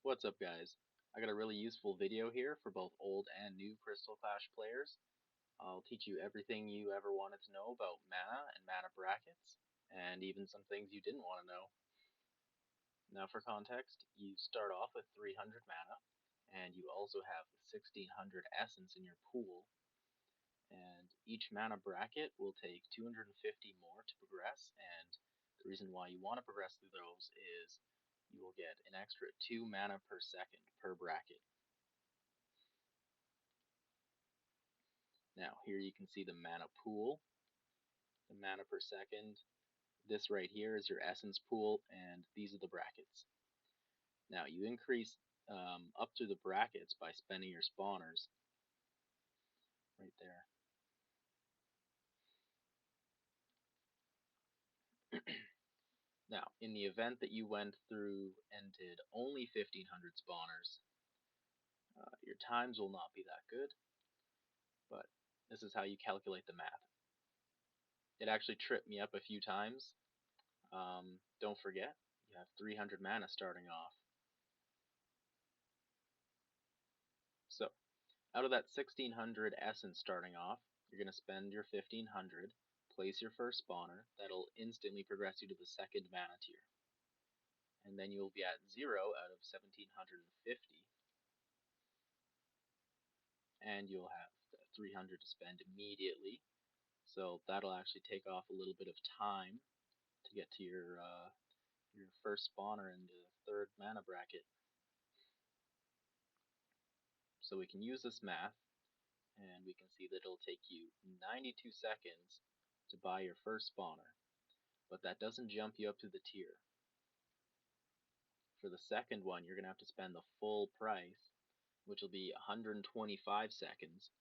What's up, guys? I got a really useful video here for both old and new Crystal Clash players. I'll teach you everything you ever wanted to know about mana and mana brackets, and even some things you didn't want to know. Now, for context, you start off with 300 mana, and you also have 1600 essence in your pool, and each mana bracket will take 250 more to progress, and the reason why you want to progress through those is you will get an extra 2 mana per second per bracket. Now here you can see the mana pool, the mana per second. This right here is your essence pool, and these are the brackets. Now you increase up to the brackets by spending your spawners right there. Now, in the event that you went through and did only 1500 spawners, your times will not be that good, but this is how you calculate the math. It actually tripped me up a few times. Don't forget, you have 300 mana starting off. So, out of that 1600 essence starting off, you're going to spend your 1500, place your first spawner, that'll instantly progress you to the second mana tier. And then you'll be at 0 out of 1750, and you'll have 300 to spend immediately. So that'll actually take off a little bit of time to get to your first spawner in the third mana bracket. So we can use this math, and we can see that it'll take you 92 seconds to buy your first spawner, but that doesn't jump you up to the tier. For the second one, you're going to have to spend the full price, which will be 125 seconds,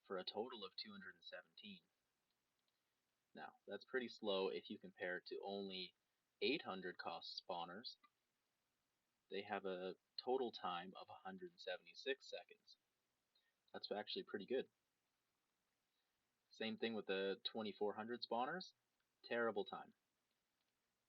for a total of 217. Now, that's pretty slow if you compare it to only 800 cost spawners. They have a total time of 176 seconds. That's actually pretty good. Same thing with the 2400 spawners. Terrible time.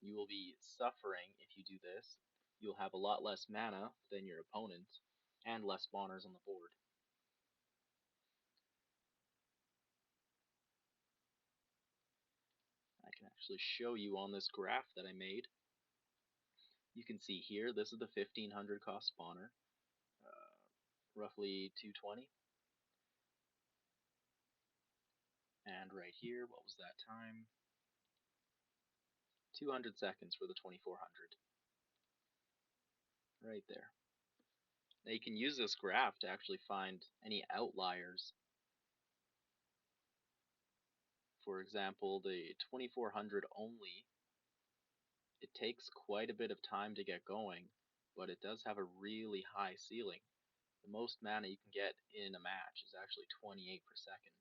You will be suffering if you do this. You'll have a lot less mana than your opponent and less spawners on the board. I can actually show you on this graph that I made. You can see here, this is the 1500 cost spawner, roughly 220. And right here, what was that time? 200 seconds for the 2400. Right there. Now you can use this graph to actually find any outliers. For example, the 2400 only, it takes quite a bit of time to get going, but it does have a really high ceiling. The most mana you can get in a match is actually 28 per second.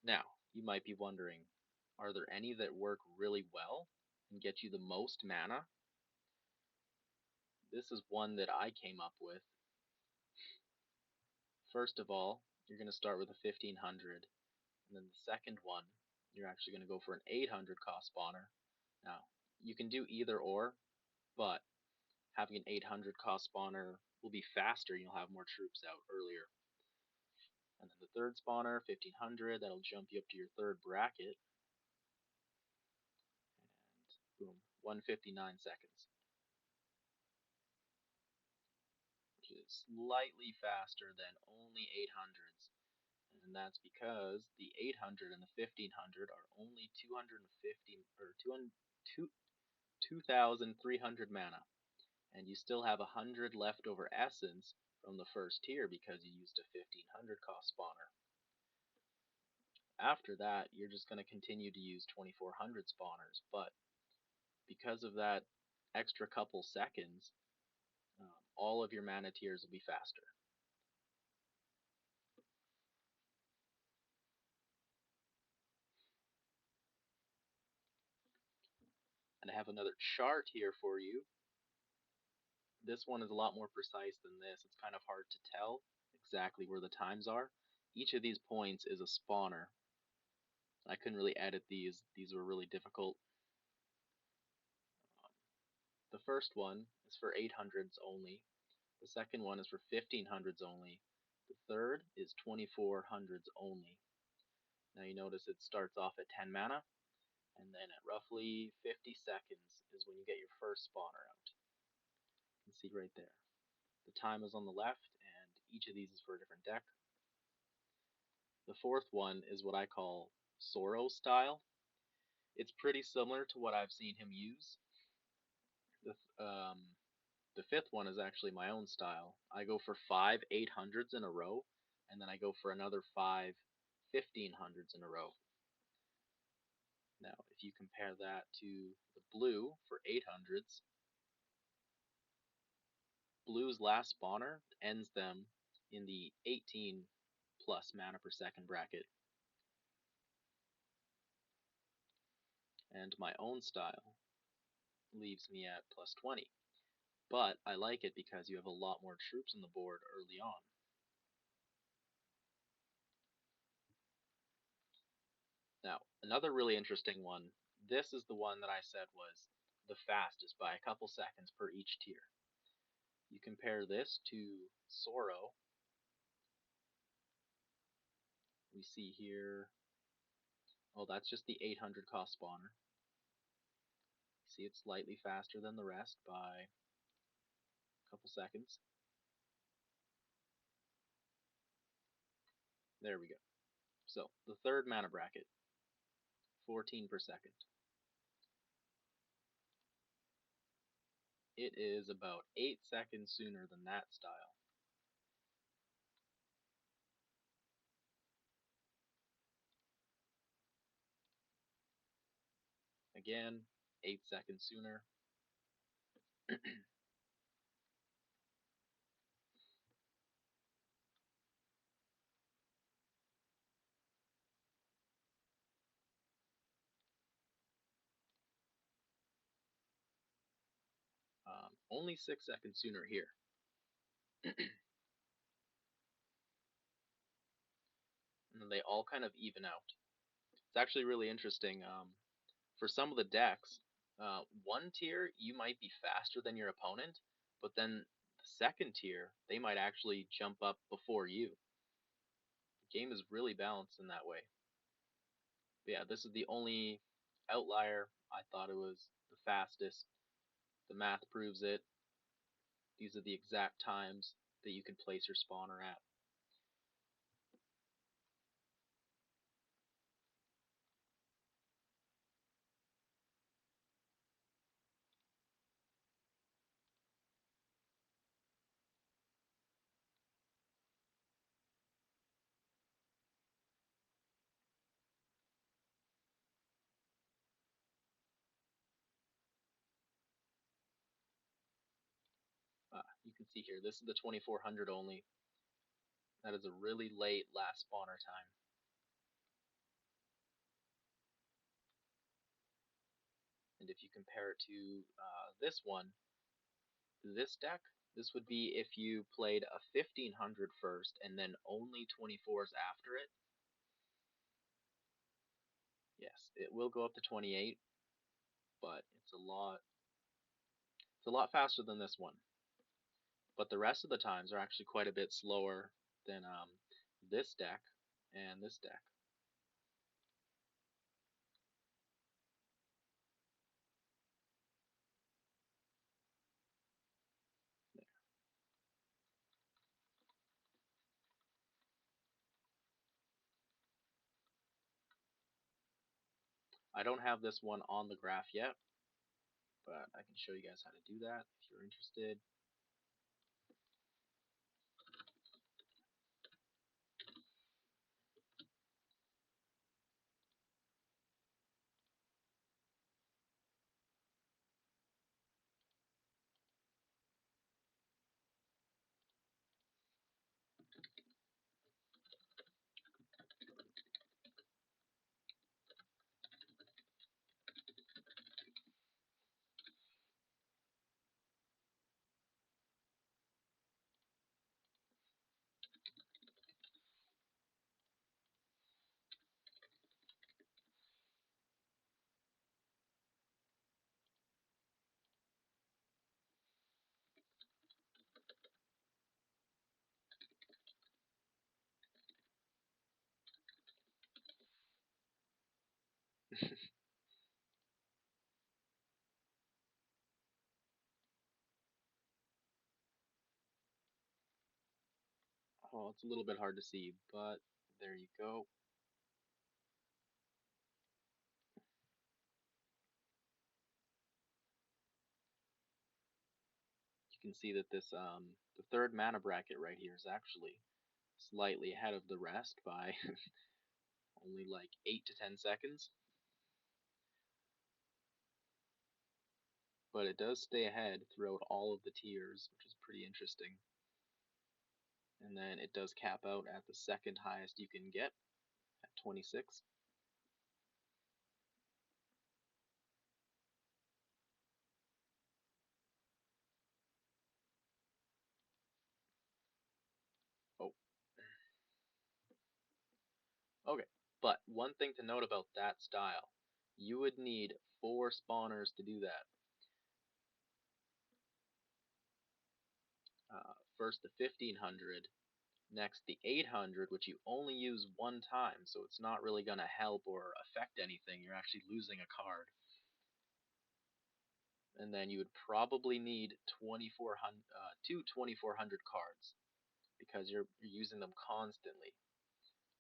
Now, you might be wondering, are there any that work really well and get you the most mana? This is one that I came up with. First of all, you're going to start with a 1500, and then the second one, you're actually going to go for an 800 cost spawner. Now, you can do either or, but having an 800 cost spawner will be faster and you'll have more troops out earlier. And then the third spawner, 1500, that'll jump you up to your third bracket. And boom, 159 seconds, which is slightly faster than only 800s. And that's because the 800 and the 1500 are only 250 or 2,300 mana, and you still have 100 leftover essence from the first tier because you used a 1500 cost spawner. After that, you're just going to continue to use 2400 spawners, but because of that extra couple seconds, all of your mana tiers will be faster. And I have another chart here for you. This one is a lot more precise than this. It's kind of hard to tell exactly where the times are. Each of these points is a spawner. I couldn't really edit these. These were really difficult. The first one is for 800s only. The second one is for 1500s only. The third is 2400s only. Now you notice it starts off at 10 mana, and then at roughly 50 seconds is when you get your first spawner out. You can see right there. The time is on the left, and each of these is for a different deck. The fourth one is what I call Sorrow style. It's pretty similar to what I've seen him use. The fifth one is actually my own style. I go for 5 800s in a row, and then I go for another 5 1500s in a row. Now, if you compare that to the blue for 800s, blue's last spawner ends them in the 18 plus mana per second bracket. And my own style leaves me at plus 20. But I like it because you have a lot more troops on the board early on. Now, another really interesting one, this is the one that I said was the fastest by a couple seconds per each tier. You compare this to Sorrow. We see here, oh, that's just the 800 cost spawner. See, it's slightly faster than the rest by a couple seconds. There we go. So, the third mana bracket, 14 per second. It is about 8 seconds sooner than that style. Again, 8 seconds sooner. Only 6 seconds sooner here. And then they all kind of even out. It's actually really interesting. For some of the decks, one tier you might be faster than your opponent, but then the second tier they might actually jump up before you. The game is really balanced in that way. But yeah, this is the only outlier. I thought it was the fastest. The math proves it. These are the exact times that you can place your spawner at. You can see here, this is the 2400 only. That is a really late last spawner time. And if you compare it to this one, this deck, this would be if you played a 1500 first and then only 24s after it. Yes, it will go up to 28, but it's a lot faster than this one. But the rest of the times are actually quite a bit slower than this deck and this deck. There. I don't have this one on the graph yet, but I can show you guys how to do that if you're interested. Oh, it's a little bit hard to see, but there you go. You can see that this the third mana bracket right here is actually slightly ahead of the rest by only like 8 to 10 seconds. But it does stay ahead throughout all of the tiers, which is pretty interesting. And then it does cap out at the second highest you can get at 26. Oh, okay. But one thing to note about that style, you would need 4 spawners to do that. First the 1500, next the 800, which you only use one time, so it's not really going to help or affect anything. You're actually losing a card. And then you would probably need 2400, two 2400 cards because you're using them constantly.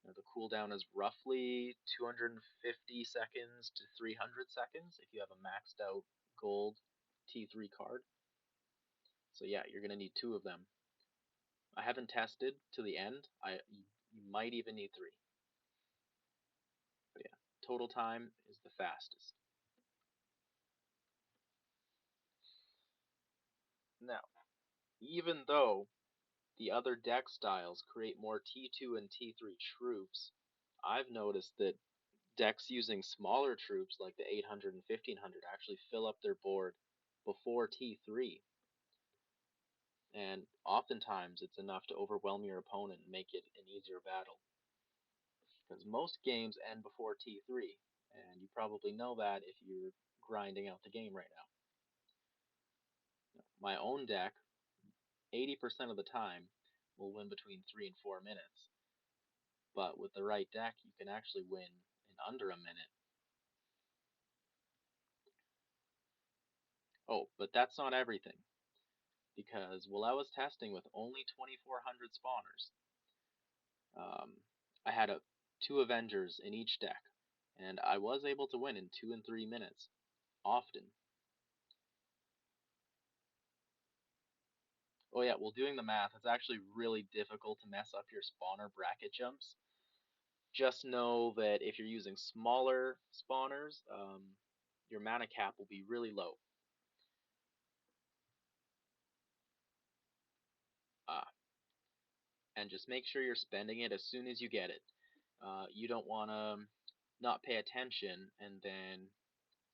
The cooldown is roughly 250 seconds to 300 seconds if you have a maxed out gold T3 card. So yeah, you're going to need 2 of them. I haven't tested to the end. You might even need 3. But yeah, total time is the fastest. Now, even though the other deck styles create more T2 and T3 troops, I've noticed that decks using smaller troops like the 800 and 1500 actually fill up their board before T3. And oftentimes it's enough to overwhelm your opponent and make it an easier battle. Because most games end before T3, and you probably know that if you're grinding out the game right now. My own deck, 80% of the time, will win between 3 and 4 minutes. But with the right deck, you can actually win in under a minute. Oh, but that's not everything. Because while I was testing with only 2400 spawners, I had 2 Avengers in each deck, and I was able to win in 2 and 3 minutes, often. Oh yeah, well doing the math, it's actually really difficult to mess up your spawner bracket jumps. Just know that if you're using smaller spawners, your mana cap will be really low. And just make sure you're spending it as soon as you get it. You don't want to not pay attention and then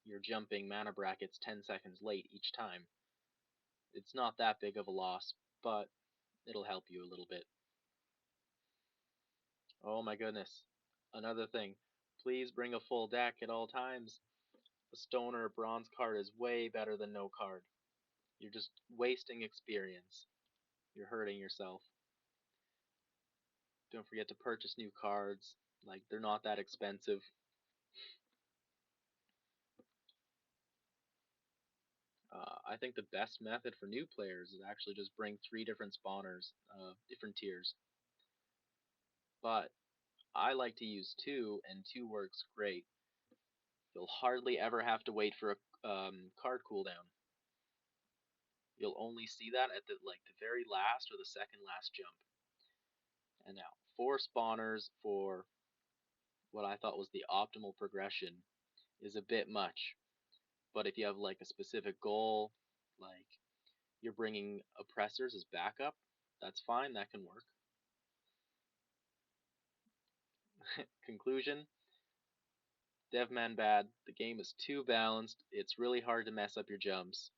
you're jumping mana brackets 10 seconds late each time. It's not that big of a loss, but it'll help you a little bit. Oh my goodness. Another thing, please bring a full deck at all times. A stone or a bronze card is way better than no card. You're just wasting experience. You're hurting yourself. Don't forget to purchase new cards. Like, they're not that expensive. I think the best method for new players is actually just bring 3 different spawners, different tiers. But I like to use 2, and 2 works great. You'll hardly ever have to wait for a card cooldown. You'll only see that at the very last or the second last jump. And now 4 spawners for what I thought was the optimal progression is a bit much. But if you have like a specific goal, like you're bringing oppressors as backup, that's fine. That can work. Conclusion: Devman bad. The game is too balanced. It's really hard to mess up your jumps.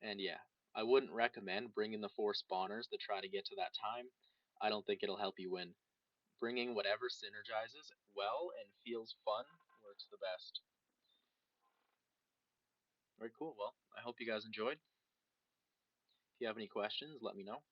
And yeah, I wouldn't recommend bringing the 4 spawners to try to get to that time. I don't think it'll help you win. Bringing whatever synergizes well and feels fun works the best. Very cool. Well, I hope you guys enjoyed. If you have any questions, let me know.